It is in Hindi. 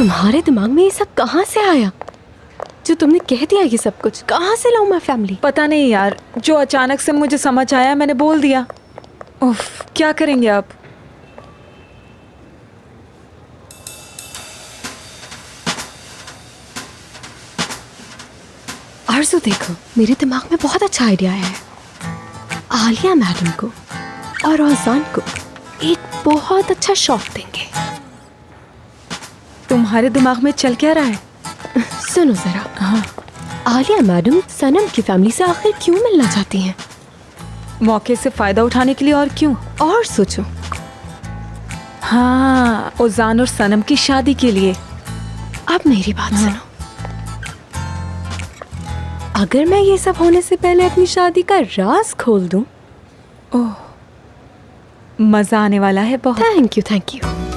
तुम्हारे दिमाग में ये सब कहाँ से आया जो तुमने कह दिया? ये सब कुछ कहाँ से लाऊं मैं फैमिली? पता नहीं यार, जो अचानक से मुझे समझ आया मैंने बोल दिया। उफ, क्या करेंगे अब? आरज़ू देखो, मेरे दिमाग में बहुत अच्छा आइडिया आया है। आलिया मैडम को और औजान को एक बहुत अच्छा शौक देंगे। तुम्हारे दिमाग में चल क्या रहा है? सुनो जरा। हाँ, आलिया मैडम सनम की फैमिली से आखिर क्यों मिलना चाहती हैं? मौके से फायदा उठाने के लिए, और क्यों? और सोचो। हाँ, ओजान और सनम की शादी के लिए। अब मेरी बात सुनो। अगर मैं ये सब होने से पहले अपनी शादी का राज खोल दूं, ओह, मजा आने वाला है बहुत। Thank you thank you.